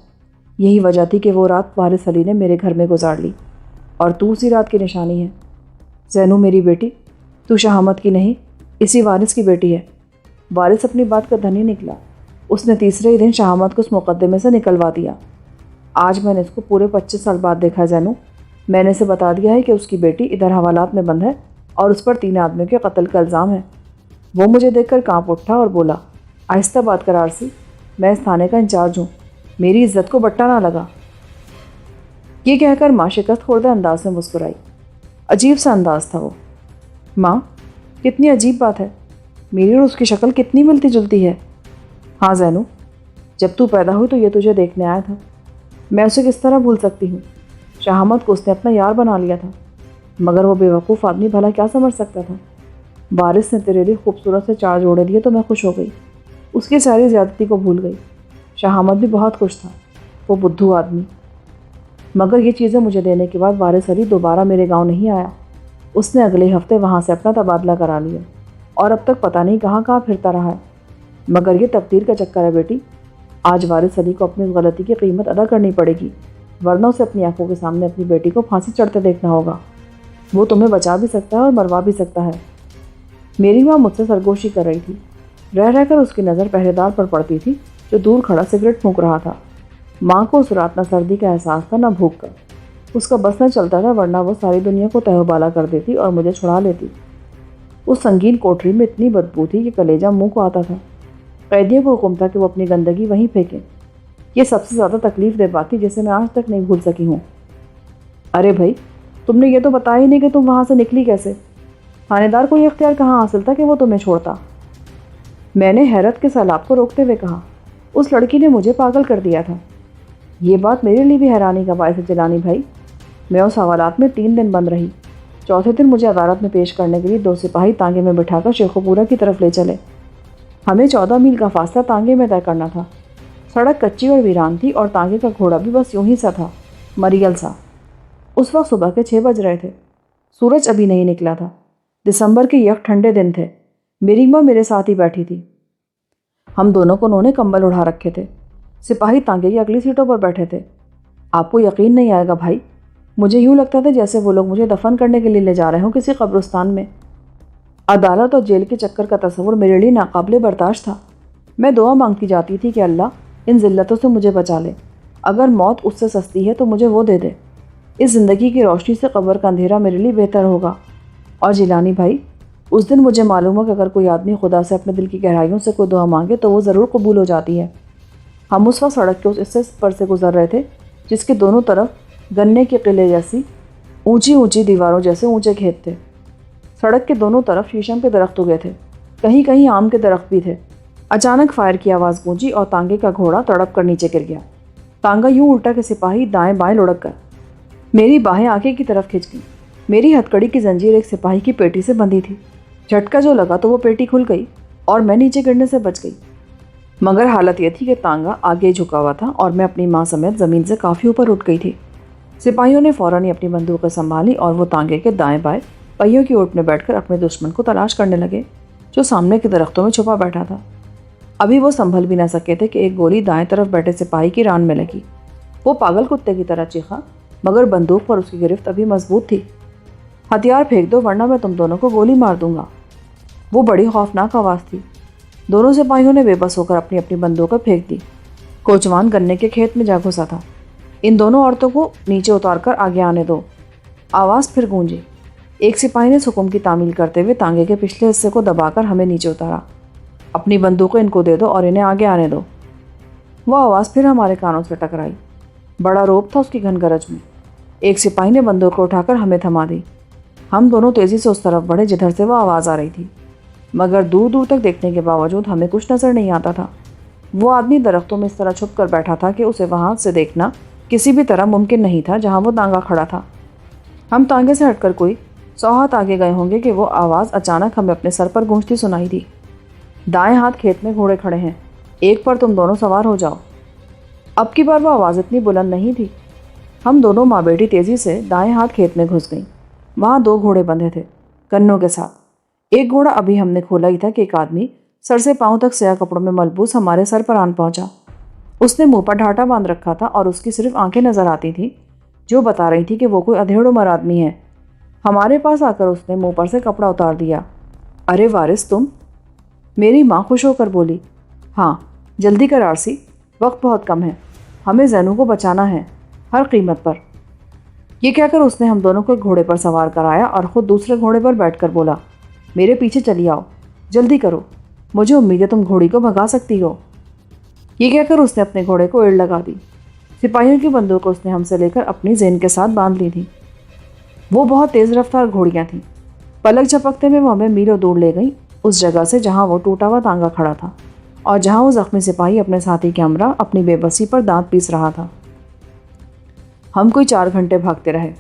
یہی وجہ تھی کہ وہ رات وارث علی نے میرے گھر میں گزار لی، اور تو اسی رات کی نشانی ہے۔ زینو میری بیٹی، تو شہامت کی نہیں، اسی وارث کی بیٹی ہے۔ وارث اپنی بات کا دھنی نکلا۔ اس نے تیسرے ہی دن شہامت کو اس مقدمے سے نکلوا دیا۔ آج میں نے اس کو پورے 25 سال بعد دیکھا زینو۔ میں نے اسے بتا دیا ہے کہ اس کی بیٹی ادھر حوالات میں بند ہے اور اس پر 3 آدمیوں کے قتل کا الزام ہے۔ وہ مجھے دیکھ کر کانپ اٹھا اور بولا، آہستہ بات کر آرسی، میں اس تھانے کا انچارج ہوں، میری عزت کو بٹا نہ لگا۔ یہ کہہ کر ماں شکست خوردہ انداز میں مسکرائی۔ عجیب سا انداز تھا وہ۔ ماں، کتنی عجیب بات ہے، میری اور اس کی شکل کتنی ملتی جلتی ہے۔ ہاں زینو، جب تو پیدا ہوئی تو یہ تجھے دیکھنے آیا تھا، میں اسے کس طرح بھول سکتی ہوں۔ شہامت کو اس نے اپنا یار بنا لیا تھا، مگر وہ بے وقوف آدمی بھلا کیا سمجھ سکتا تھا۔ وارث نے تیرے لیے خوبصورت سے 4 جوڑے دیے تو میں خوش ہو گئی، اس کی ساری زیادتی کو بھول گئی۔ شہامت بھی بہت خوش تھا، وہ بدھو آدمی۔ مگر یہ چیزیں مجھے دینے کے بعد وارث علی دوبارہ میرے گاؤں نہیں آیا۔ اس نے اگلے ہفتے وہاں سے اپنا تبادلہ کرا لیا اور اب تک پتہ نہیں کہاں کہاں پھرتا رہا ہے۔ مگر یہ تقدیر کا چکر ہے بیٹی، آج وارث علی کو اپنی اس غلطی کی قیمت ادا کرنی پڑے گی، ورنہ اسے اپنی آنکھوں کے سامنے اپنی بیٹی کو پھانسی چڑھتے دیکھنا ہوگا۔ وہ تمہیں بچا بھی سکتا ہے اور مروا بھی سکتا ہے۔ میری ماں مجھ سے سرگوشی کر رہی تھی۔ رہ رہ کر اس کی نظر پہرے دار پر پڑتی تھی جو دور کھڑا سگریٹ پھونک رہا تھا۔ ماں کو اس رات نہ سردی کا احساس تھا نہ بھوک کا۔ اس کا بس نہ چلتا تھا، ورنہ وہ ساری دنیا کو تہو بالا کر دیتی اور مجھے چھڑا لیتی۔ اس سنگین کوٹری میں اتنی بدبو تھی کہ کلیجہ منہ کو آتا تھا۔ قیدیوں کو حکم تھا کہ وہ اپنی گندگی وہیں پھینکیں۔ یہ سب سے زیادہ تکلیف دہ بات تھی جسے میں آج تک نہیں بھول سکی ہوں۔ ارے بھائی، تم نے یہ تو بتایا ہی نہیں کہ تم وہاں سے نکلی کیسے؟ تھانے دار کو یہ اختیار کہاں حاصل تھا کہ وہ تمہیں چھوڑتا؟ میں نے حیرت کے سیلاب کو روکتے ہوئے کہا، اس لڑکی نے مجھے پاگل کر دیا تھا۔ یہ بات میرے لیے بھی حیرانی کا باعث ہے جیلانی بھائی۔ میں اس حوالات میں 3 دن بند رہی۔ چوتھے دن مجھے عدالت میں پیش کرنے کے لیے 2 سپاہی تانگے میں بٹھا کر شیخوپورہ کی طرف لے چلے۔ ہمیں 14 میل کا فاصلہ تانگے میں طے کرنا تھا۔ سڑک کچی اور ویران تھی اور تانگے کا گھوڑا بھی بس یوں ہی سا تھا، مریل سا۔ اس وقت صبح کے 6 بج رہے تھے۔ سورج ابھی نہیں نکلا تھا۔ دسمبر کے یک ٹھنڈے دن تھے۔ میری ماں میرے ساتھ ہی بیٹھی تھی۔ ہم دونوں کو انہوں نے کمبل اڑا رکھے تھے۔ سپاہی تانگے کی اگلی سیٹوں پر بیٹھے تھے۔ آپ کو یقین نہیں آئے گا بھائی، مجھے یوں لگتا تھا جیسے وہ لوگ مجھے دفن کرنے کے لیے لے جا رہے ہوں کسی قبرستان میں۔ عدالت اور جیل کے چکر کا تصور میرے لیے ناقابل برداشت تھا۔ میں دعا مانگتی جاتی تھی کہ اللہ ان ذلتوں سے مجھے بچا لے۔ اگر موت اس سے سستی ہے تو مجھے وہ دے دے۔ اس زندگی کی روشنی سے قبر کا اندھیرا میرے لیے بہتر ہوگا۔ اور جیلانی بھائی، اس دن مجھے معلوم ہو کہ اگر کوئی آدمی خدا سے اپنے دل کی گہرائیوں سے کوئی دعا مانگے تو وہ ضرور قبول ہو جاتی ہے۔ ہم اس وقت سڑک کے اس حصے پر سے گزر رہے تھے جس کے دونوں طرف گنے کے قلعے جیسی اونچی اونچی دیواروں جیسے اونچے کھیت تھے۔ سڑک کے دونوں طرف شیشم کے درخت اگے تھے، کہیں کہیں آم کے درخت بھی تھے۔ اچانک فائر کی آواز گونجی اور تانگے کا گھوڑا تڑپ کر نیچے گر گیا۔ تانگا یوں الٹا کہ سپاہی دائیں بائیں لڑک گئے۔ میری باہیں آگے کی طرف کھنچ گئیں۔ میری ہتھکڑی کی زنجیر ایک سپاہی کی پیٹی سے بندھی تھی۔ جھٹکا جو لگا تو وہ پیٹی کھل گئی اور میں نیچے گرنے سے بچ گئی۔ مگر حالت یہ تھی کہ تانگا آگے جھکا ہوا تھا اور میں اپنی ماں سمیت زمین سے کافی اوپر اٹھ گئی تھی۔ سپاہیوں نے فوراً ہی اپنی بندوقیں سنبھالی اور وہ تانگے کے دائیں بائیں پہیوں کی اوٹ میں بیٹھ کر اپنے دشمن کو تلاش کرنے لگے جو سامنے کے درختوں میں چھپا بیٹھا تھا۔ ابھی وہ سنبھل بھی نہ سکے تھے کہ ایک گولی دائیں طرف بیٹھے سپاہی کی ران میں لگی۔ وہ پاگل کتے کی طرح چیخا، مگر بندوق پر اس کی گرفت ابھی مضبوط تھی۔ ہتھیار پھینک دو ورنہ میں تم دونوں کو گولی مار دوں گا۔ وہ بڑی خوفناک آواز تھی۔ دونوں سپاہیوں نے بے بس ہو کر اپنی اپنی بندوقیں پھینک دی۔ کوچوان گنے کے کھیت میں جا گھسا تھا۔ ان دونوں عورتوں کو نیچے اتار کر آگے آنے دو۔ آواز پھر گونجی۔ ایک سپاہی نے اس حکم کی تعمیل کرتے ہوئے تانگے کے پچھلے حصے کو دبا کر ہمیں نیچے اتارا۔ اپنی بندوقیں ان کو دے دو اور انہیں آگے آنے دو۔ وہ آواز پھر ہمارے کانوں سے ٹکرائی۔ بڑا روپ تھا اس کی گھن گرج میں۔ ایک سپاہی نے بندوقیں اٹھا کر ہمیں تھما دی۔ ہم دونوں تیزی سے اس طرف بڑھے جدھر سے وہ آواز آ رہی تھی، مگر دور دور تک دیکھنے کے باوجود ہمیں کچھ نظر نہیں آتا تھا۔ وہ آدمی درختوں میں اس طرح چھپ کر بیٹھا تھا کہ اسے وہاں سے دیکھنا کسی بھی طرح ممکن نہیں تھا جہاں وہ تانگا کھڑا تھا۔ ہم تانگے سے ہٹ کر کوئی 100 ہاتھ آگے گئے ہوں گے کہ وہ آواز اچانک ہمیں اپنے سر پر گونجتی سنائی دی۔ دائیں ہاتھ کھیت میں گھوڑے کھڑے ہیں، ایک پر تم دونوں سوار ہو جاؤ۔ اب کی بار وہ آواز اتنی بلند نہیں تھی۔ ہم دونوں ماں بیٹی تیزی سے دائیں ہاتھ کھیت میں گھس گئیں۔ وہاں 2 گھوڑے بندھے تھے کنوں کے ساتھ۔ ایک گھوڑا ابھی ہم نے کھولا ہی تھا کہ ایک آدمی سر سے پاؤں تک سیاہ کپڑوں میں ملبوس ہمارے سر پر آن پہنچا۔ اس نے منہ پر ڈھاٹا باندھ رکھا تھا اور اس کی صرف آنکھیں نظر آتی تھیں جو بتا رہی تھی کہ وہ کوئی ادھیڑ عمر آدمی ہے۔ ہمارے پاس آ کر اس نے منہ پر سے کپڑا اتار دیا۔ ارے وارث تم؟ میری ماں خوش ہو کر بولی۔ ہاں جلدی کر آرسی، وقت بہت کم ہے، ہمیں زینو کو بچانا ہے ہر قیمت پر۔ یہ کہہ کر اس نے ہم دونوں کو ایک گھوڑے پر سوار کرایا اور خود دوسرے گھوڑے پر بیٹھ کر بولا، میرے پیچھے چلی آؤ، جلدی کرو، مجھے امید ہے تم گھوڑی کو بھگا سکتی ہو۔ یہ کہہ کر اس نے اپنے گھوڑے کو ایڑ لگا دی۔ سپاہیوں کی بندوق اس نے ہم سے لے کر اپنی زین کے ساتھ باندھ لی تھی۔ وہ بہت تیز رفتار گھوڑیاں تھیں۔ پلک جھپکتے میں وہ ہمیں میلوں دور لے گئی، اس جگہ سے جہاں وہ ٹوٹا ہوا تانگا کھڑا تھا اور جہاں وہ زخمی سپاہی اپنے ساتھی کے ہمراہ اپنی بے بسی پر دانت پیس رہا تھا۔ ہم کوئی 4 گھنٹے بھاگتے رہے۔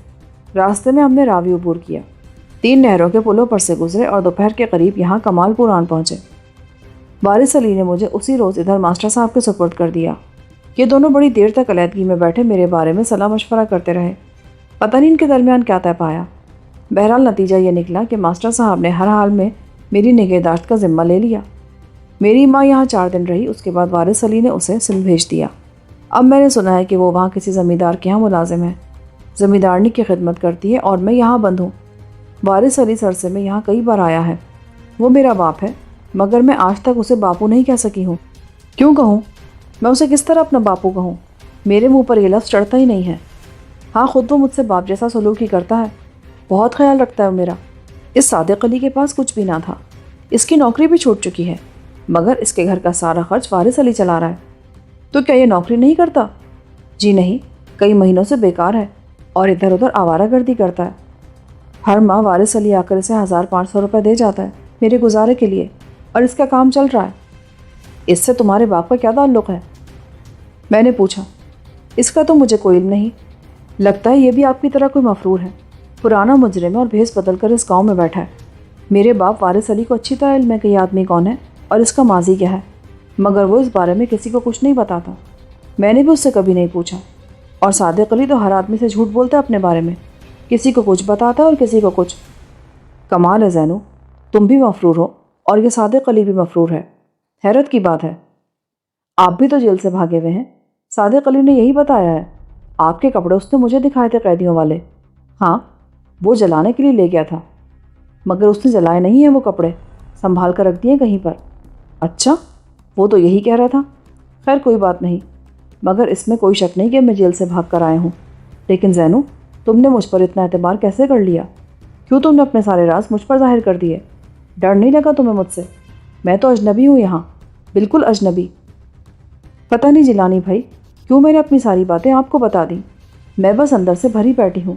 راستے میں ہم نے راوی عبور کیا، 3 نہروں کے پلوں پر سے گزرے اور دوپہر کے قریب یہاں کمال پور آن پہنچے۔ وارث علی نے مجھے اسی روز ادھر ماسٹر صاحب کے سپرد کر دیا۔ یہ دونوں بڑی دیر تک علیحدگی میں بیٹھے میرے بارے میں صلاح مشورہ کرتے رہے۔ پتہ نہیں ان کے درمیان کیا طے پایا۔ بہرحال نتیجہ یہ نکلا کہ ماسٹر صاحب نے ہر حال میں میری نگہداشت کا ذمہ لے لیا۔ میری ماں یہاں 4 دن رہی، اس کے بعد وارث علی نے اسے سندھ بھیج دیا۔ اب میں نے سنا ہے کہ وہ وہاں کسی زمیندار کے یہاں ملازم ہے، زمیندارنی کی خدمت کرتی ہے اور میں یہاں بند ہوں۔ وارث علی سرسے میں یہاں کئی بار آیا ہے۔ وہ میرا باپ ہے مگر میں آج تک اسے باپو نہیں کہہ سکی ہوں۔ کیوں کہوں؟ میں اسے کس طرح اپنا باپو کہوں؟ میرے منہ پر یہ لفظ چڑھتا ہی نہیں ہے۔ ہاں خود وہ مجھ سے باپ جیسا سلوک ہی کرتا ہے، بہت خیال رکھتا ہے میرا۔ اس صادق علی کے پاس کچھ بھی نہ تھا، اس کی نوکری بھی چھوٹ چکی ہے، مگر اس کے گھر کا سارا خرچ وارث علی چلا رہا ہے۔ تو کیا یہ نوکری نہیں کرتا؟ جی نہیں، کئی مہینوں سے بیکار ہے اور ادھر ادھر آوارہ گردی کرتا ہے۔ ہر ماہ وارث علی آ کر اسے 1500 روپے دے جاتا ہے میرے گزارے کے لیے، اور اس کا کام چل رہا ہے۔ اس سے تمہارے باپ کا کیا تعلق ہے؟ میں نے پوچھا۔ اس کا تو مجھے کوئی علم نہیں، لگتا ہے یہ بھی آپ کی طرح کوئی مفرور ہے، پرانا مجرم ہے اور بھیس بدل کر اس گاؤں میں بیٹھا ہے۔ میرے باپ وارث علی کو اچھی طرح علم ہے کہ یہ آدمی کون ہے اور اس کا ماضی کیا ہے، مگر وہ اس بارے میں کسی کو کچھ نہیں بتاتا۔ میں نے بھی اس سے کبھی نہیں پوچھا، اور صادق علی تو ہر آدمی سے جھوٹ بولتا ہے اپنے بارے میں، کسی کو کچھ بتاتا ہے اور کسی کو کچھ۔ کمال ہے زینو، تم بھی مفرور ہو اور یہ صادق علی بھی مفرور ہے، حیرت کی بات ہے۔ آپ بھی تو جیل سے بھاگے ہوئے ہیں، صادق علی نے یہی بتایا ہے۔ آپ کے کپڑے اس نے مجھے دکھائے تھے قیدیوں والے۔ ہاں وہ جلانے کے لیے لے گیا تھا، مگر اس نے جلائے نہیں ہیں وہ کپڑے، سنبھال کر رکھ دیے کہیں پر۔ اچھا، وہ تو یہی کہہ رہا تھا۔ خیر کوئی بات نہیں، مگر اس میں کوئی شک نہیں کہ میں جیل سے بھاگ کر آیا ہوں۔ لیکن زینو، تم نے مجھ پر اتنا اعتبار کیسے کر لیا؟ کیوں تم نے اپنے سارے راز مجھ پر ظاہر کر دیے؟ ڈر نہیں لگا تمہیں مجھ سے؟ میں تو اجنبی ہوں یہاں، بالکل اجنبی۔ پتہ نہیں جیلانی بھائی کیوں میں نے اپنی ساری باتیں آپ کو بتا دیں۔ میں بس اندر سے بھری بیٹھی ہوں،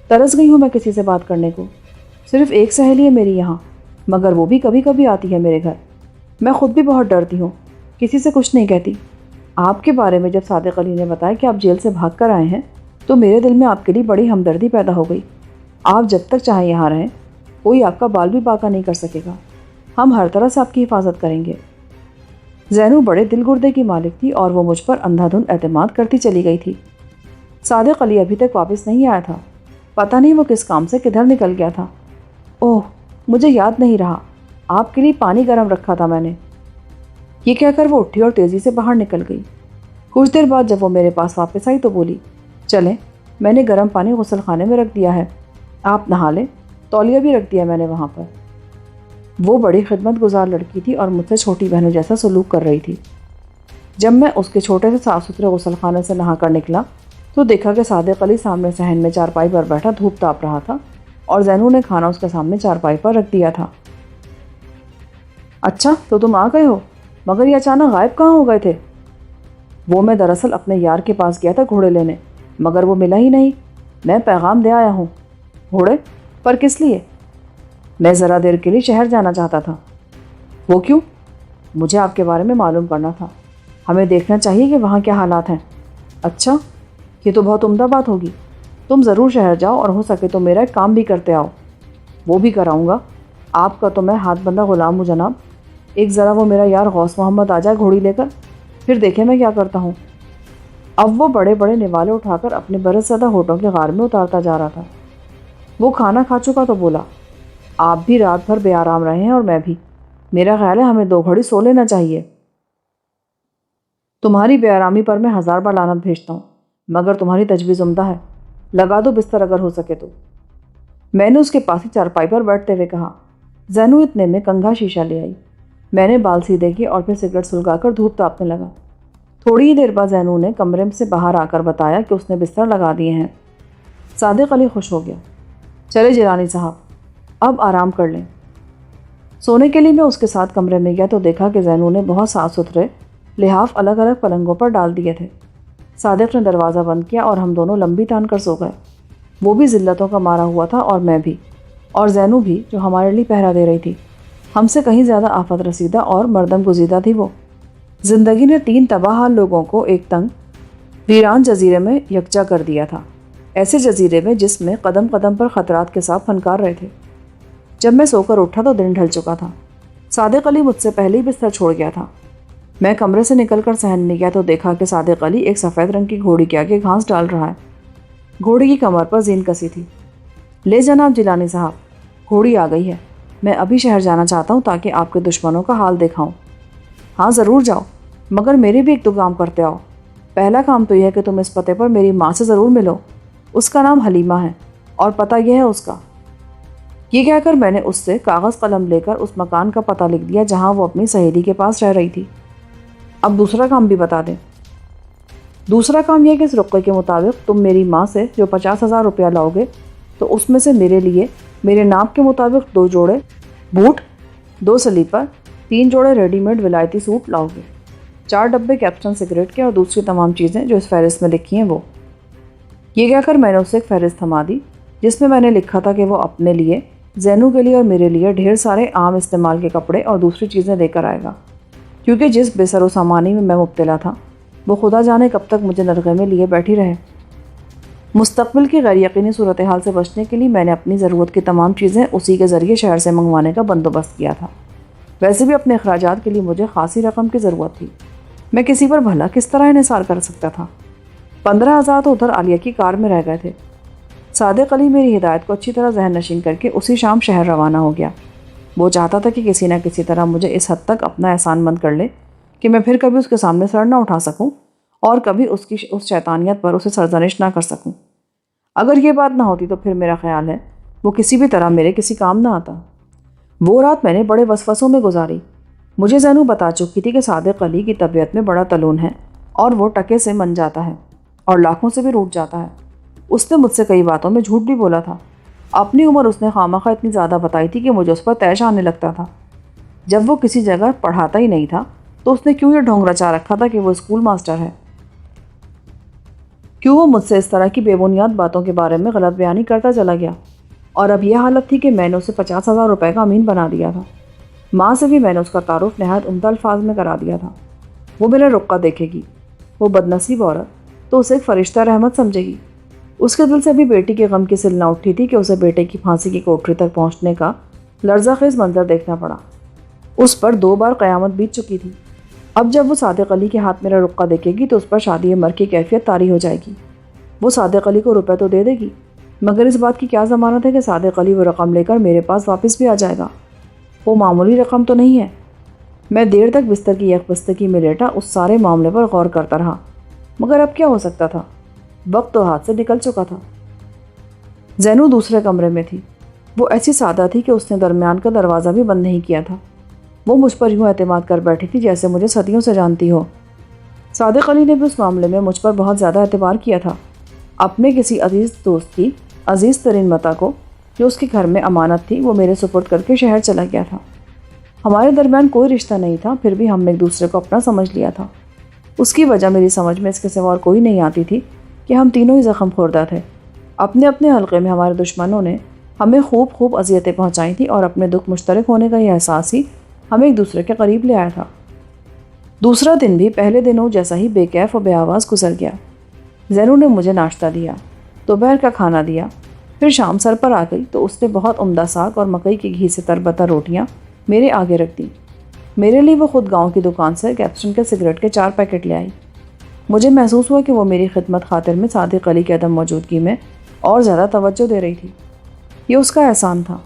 ترس گئی ہوں میں کسی سے بات کرنے کو۔ صرف ایک سہیلی ہے میری یہاں، مگر وہ بھی کبھی کبھی آتی ہے میرے گھر۔ میں خود بھی بہت ڈرتی ہوں، کسی سے کچھ نہیں کہتی۔ آپ کے بارے میں جب صادق علی نے بتایا کہ آپ جیل سے بھاگ کر آئے ہیں تو میرے دل میں آپ کے لیے بڑی ہمدردی پیدا ہو گئی۔ آپ جب تک چاہیں یہاں رہیں، کوئی آپ کا بال بھی باقا نہیں کر سکے گا۔ ہم ہر طرح سے آپ کی حفاظت کریں گے۔ زینو بڑے دل گردے کی مالک تھی اور وہ مجھ پر اندھا دھند اعتماد کرتی چلی گئی تھی۔ صادق علی ابھی تک واپس نہیں آیا تھا، پتہ نہیں وہ کس کام سے کدھر نکل گیا تھا۔ اوہ مجھے یاد نہیں رہا، آپ کے لیے پانی گرم رکھا تھا میں نے۔ یہ کہہ کر وہ اٹھی اور تیزی سے باہر نکل گئی۔ کچھ دیر بعد جب وہ میرے پاس واپس آئی تو بولی، چلیں، میں نے گرم پانی غسل خانے میں رکھ دیا ہے، آپ نہا لیں، تولیہ بھی رکھ دیا میں نے وہاں پر۔ وہ بڑی خدمت گزار لڑکی تھی اور مجھ سے چھوٹی بہنوں جیسا سلوک کر رہی تھی۔ جب میں اس کے چھوٹے سے صاف ستھرے غسل خانے سے نہا کر نکلا تو دیکھا کہ صادق علی سامنے صحن میں چارپائی پر بیٹھا دھوپ تاپ رہا تھا اور زینو نے کھانا اس کے سامنے چارپائی پر رکھ دیا تھا۔ اچھا تو تم آ گئے ہو، مگر یہ اچانک غائب کہاں ہو گئے تھے؟ وہ میں دراصل اپنے یار کے پاس گیا تھا گھوڑے لینے، مگر وہ ملا ہی نہیں۔ میں پیغام دے آیا ہوں۔ گھوڑے پر کس لیے؟ میں ذرا دیر کے لیے شہر جانا چاہتا تھا۔ وہ کیوں؟ مجھے آپ کے بارے میں معلوم کرنا تھا، ہمیں دیکھنا چاہیے کہ وہاں کیا حالات ہیں۔ اچھا، یہ تو بہت عمدہ بات ہوگی، تم ضرور شہر جاؤ اور ہو سکے تو میرا ایک کام بھی کرتے آؤ۔ وہ بھی کراؤں گا، آپ کا تو میں ہاتھ بندہ غلام ہوں جناب۔ ایک ذرا وہ میرا یار غوث محمد آ جائے گھوڑی لے کر، پھر دیکھیں میں کیا کرتا ہوں۔ اب وہ بڑے بڑے نوالے اٹھا کر اپنے برس زدہ ہونٹوں کے غار میں اتارتا جا رہا تھا۔ وہ کھانا کھا چکا تو بولا، آپ بھی رات بھر بے آرام رہے ہیں اور میں بھی۔ میرا خیال ہے ہمیں 2 گھڑی سو لینا چاہیے۔ تمہاری بے آرامی پر میں 1000 بار لعنت بھیجتا ہوں، مگر تمہاری تجویز عمدہ ہے۔ لگا دو بستر اگر ہو سکے تو۔ میں نے اس کے پاس ہی چارپائی پر بیٹھتے ہوئے کہا۔ زینو اتنے میں کنگھا شیشہ لے آئی۔ میں نے بال سیدھے کیے اور پھر سگریٹ سلگا کر دھوپ تاپنے لگا۔ تھوڑی ہی دیر بعد زینو نے کمرے سے باہر آ کر بتایا کہ اس نے بستر لگا دیے ہیں۔ صادق علی خوش ہو گیا۔ چلے جیلانی صاحب، اب آرام کر لیں۔ سونے کے لیے میں اس کے ساتھ کمرے میں گیا تو دیکھا کہ زینو نے بہت صاف ستھرے لحاف الگ الگ پلنگوں پر ڈال دیے تھے۔ صادق نے دروازہ بند کیا اور ہم دونوں لمبی تان کر سو گئے۔ وہ بھی ذلتوں کا مارا ہوا تھا اور میں بھی، اور زینو بھی جو ہمارے لیے پہرا دے رہی تھی۔ ہم سے کہیں زیادہ آفت رسیدہ اور مردم گزیدہ تھی وہ۔ زندگی نے 3 تباہ حال لوگوں کو ایک تنگ ویران جزیرے میں یکجا کر دیا تھا، ایسے جزیرے میں جس میں قدم قدم پر خطرات کے ساتھ فنکار رہے تھے۔ جب میں سو کر اٹھا تو دن ڈھل چکا تھا۔ صادق علی مجھ سے پہلے ہی بستر چھوڑ گیا تھا۔ میں کمرے سے نکل کر صحن میں گیا تو دیکھا کہ صادق علی ایک سفید رنگ کی گھوڑی کے آگے گھاس ڈال رہا ہے۔ گھوڑی کی کمر پر زین کسی تھی۔ لے جناب جیلانی صاحب، گھوڑی آ گئی ہے۔ میں ابھی شہر جانا چاہتا ہوں تاکہ آپ کے دشمنوں کا حال دیکھاؤں۔ ہاں ضرور جاؤ، مگر میرے بھی ایک 2 کام کرتے آؤ۔ پہلا کام تو یہ ہے کہ تم اس پتے پر میری ماں سے ضرور ملو۔ اس کا نام حلیمہ ہے اور پتہ یہ ہے اس کا۔ یہ کہہ کر میں نے اس سے کاغذ قلم لے کر اس مکان کا پتہ لکھ دیا جہاں وہ اپنی سہیلی کے پاس رہ رہی تھی۔ اب دوسرا کام بھی بتا دیں۔ دوسرا کام یہ کہ اس رقعے کے مطابق تم میری ماں سے جو 50,000 روپیہ لاؤ گے تو اس میں سے میرے لیے میرے ناپ کے مطابق 2 جوڑے بوٹ، 2 سلیپر، 3 جوڑے ریڈی میڈ ولایتی سوٹ لاؤ گے، 4 ڈبے کیپٹن سگریٹ کے اور دوسری تمام چیزیں جو اس فہرست میں لکھی ہیں وہ۔ یہ کہہ کر میں نے اسے ایک فہرست تھما دی جس میں نے لکھا تھا کہ وہ اپنے لیے، زینو کے لیے اور میرے لیے ڈھیر سارے عام استعمال کے کپڑے اور دوسری چیزیں لے کر آئے گا، کیونکہ جس بے سر و سامانی میں مبتلا تھا وہ خدا جانے کب تک مجھے نرغے میں لیے بیٹھی رہے۔ مستقبل کی غیر یقینی صورتحال سے بچنے کے لیے میں نے اپنی ضرورت کی تمام چیزیں اسی کے ذریعے شہر سے منگوانے کا بندوبست کیا تھا۔ ویسے بھی اپنے اخراجات کے لیے مجھے خاصی رقم کی ضرورت تھی۔ میں کسی پر بھلا کس طرح انحصار کر سکتا تھا؟ 15,000 تو ادھر عالیہ کی کار میں رہ گئے تھے۔ صادق علی میری ہدایت کو اچھی طرح ذہن نشین کر کے اسی شام شہر روانہ ہو گیا۔ وہ چاہتا تھا کہ کسی نہ کسی طرح مجھے اس حد تک اپنا احسان مند کر لے کہ میں پھر کبھی اس کے سامنے سر نہ اٹھا سکوں اور کبھی اس شیطانیت پر اسے سرزنش نہ کر سکوں۔ اگر یہ بات نہ ہوتی تو پھر میرا خیال ہے وہ کسی بھی طرح میرے کسی کام نہ آتا۔ وہ رات میں نے بڑے وسوسوں میں گزاری۔ مجھے زینو بتا چکی تھی کہ صادق علی کی طبیعت میں بڑا تلون ہے اور وہ ٹکے سے من جاتا ہے اور لاکھوں سے بھی روٹ جاتا ہے۔ اس نے مجھ سے کئی باتوں میں جھوٹ بھی بولا تھا۔ اپنی عمر اس نے خامخواہ اتنی زیادہ بتائی تھی کہ مجھے اس پر طیش آنے لگتا تھا۔ جب وہ کسی جگہ پڑھاتا ہی نہیں تھا تو اس نے کیوں یہ ڈھونگ رچا رکھا تھا کہ وہ اسکول ماسٹر ہے؟ کیوں وہ مجھ سے اس طرح کی بے بنیاد باتوں کے بارے میں غلط بیانی کرتا چلا گیا؟ اور اب یہ حالت تھی کہ میں نے اسے 50,000 روپے کا امین بنا دیا تھا۔ ماں سے بھی میں نے اس کا تعارف نہایت عمدہ الفاظ میں کرا دیا تھا۔ وہ میرا رقعہ دیکھے گی، وہ بدنصیب عورت تو اسے ایک فرشتہ رحمت سمجھے گی۔ اس کے دل سے بھی بیٹی کے غم کی سل نہ اٹھی تھی کہ اسے بیٹے کی پھانسی کی کوٹری تک پہنچنے کا لرزہ خیز منظر دیکھنا پڑا۔ اس پر 2 بار قیامت بیت چکی تھی۔ اب جب وہ صادق علی کے ہاتھ میرا رقعہ دیکھے گی تو اس پر شادی مر کی کیفیت طاری ہو جائے گی۔ وہ صادق علی کو روپے تو دے دے گی، مگر اس بات کی کیا ضمانت ہے کہ صادق علی وہ رقم لے کر میرے پاس واپس بھی آ جائے گا؟ وہ معمولی رقم تو نہیں ہے۔ میں دیر تک بستر کی یک بستگی میں لیٹا اس سارے معاملے پر غور کرتا رہا، مگر اب کیا ہو سکتا تھا؟ وقت تو ہاتھ سے نکل چکا تھا۔ زینو دوسرے کمرے میں تھی۔ وہ ایسی سادہ تھی کہ اس نے درمیان کا دروازہ بھی بند نہیں کیا تھا۔ وہ مجھ پر یوں اعتماد کر بیٹھی تھی جیسے مجھے صدیوں سے جانتی ہو۔ صادق علی نے بھی اس معاملے میں مجھ پر بہت زیادہ اعتبار کیا تھا۔ اپنے کسی عزیز دوست کی عزیز ترین متا کو جو اس کے گھر میں امانت تھی وہ میرے سپرد کر کے شہر چلا گیا تھا۔ ہمارے درمیان کوئی رشتہ نہیں تھا، پھر بھی ہم نے ایک دوسرے کو اپنا سمجھ لیا تھا۔ اس کی وجہ میری سمجھ میں اس کے سوا اور کوئی نہیں آتی تھی کہ ہم تینوں ہی زخم خوردہ تھے۔ اپنے اپنے حلقے میں ہمارے دشمنوں نے ہمیں خوب اذیتیں پہنچائی تھیں اور اپنے دکھ مشترک ہونے کا یہ احساس ہی ہمیں ایک دوسرے کے قریب لے آیا تھا۔ دوسرا دن بھی پہلے دنوں جیسا ہی بے کیف و بے آواز گزر گیا۔ زینو نے مجھے ناشتہ دیا، دوپہر کا کھانا دیا، پھر شام سر پر آ گئی تو اس نے بہت عمدہ ساگ اور مکئی کے گھی سے تربتر روٹیاں میرے آگے رکھ دی۔ میرے لیے وہ خود گاؤں کی دکان سے کیپسٹن کے سگریٹ کے 4 پیکٹ لے آئی۔ مجھے محسوس ہوا کہ وہ میری خدمت خاطر میں صادق علی کی عدم موجودگی میں اور زیادہ توجہ دے رہی تھی۔ یہ اس کا احسان تھا،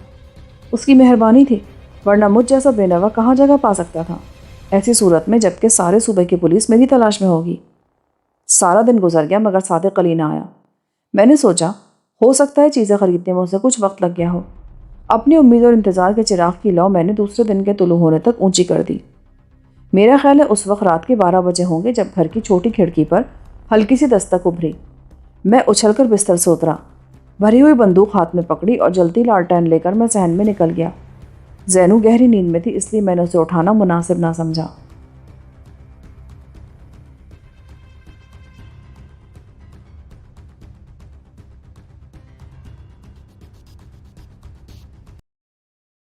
اس کی مہربانی تھی، ورنہ مجھ جیسا بے نوا کہاں جگہ پا سکتا تھا، ایسی صورت میں جبکہ سارے صوبے کی پولیس میری تلاش میں ہوگی۔ سارا دن گزر گیا مگر صادق علی نہ آیا۔ میں نے سوچا ہو سکتا ہے چیزیں خریدنے میں اسے کچھ وقت لگ گیا ہو۔ اپنی امید اور انتظار کے چراغ کی لو میں نے دوسرے دن کے طلوع ہونے تک اونچی کر دی۔ میرا خیال ہے اس وقت رات کے 12 بجے ہوں گے جب گھر کی چھوٹی کھڑکی پر ہلکی سی دستک ابھری۔ میں اچھل کر بستر سے اترا، بھری ہوئی بندوق ہاتھ میں پکڑی اور جلتی لالٹین لے کر میں صحن میں نکل گیا۔ زینو گہری نیند میں تھی، اس لیے میں نے اسے اٹھانا مناسب نہ سمجھا۔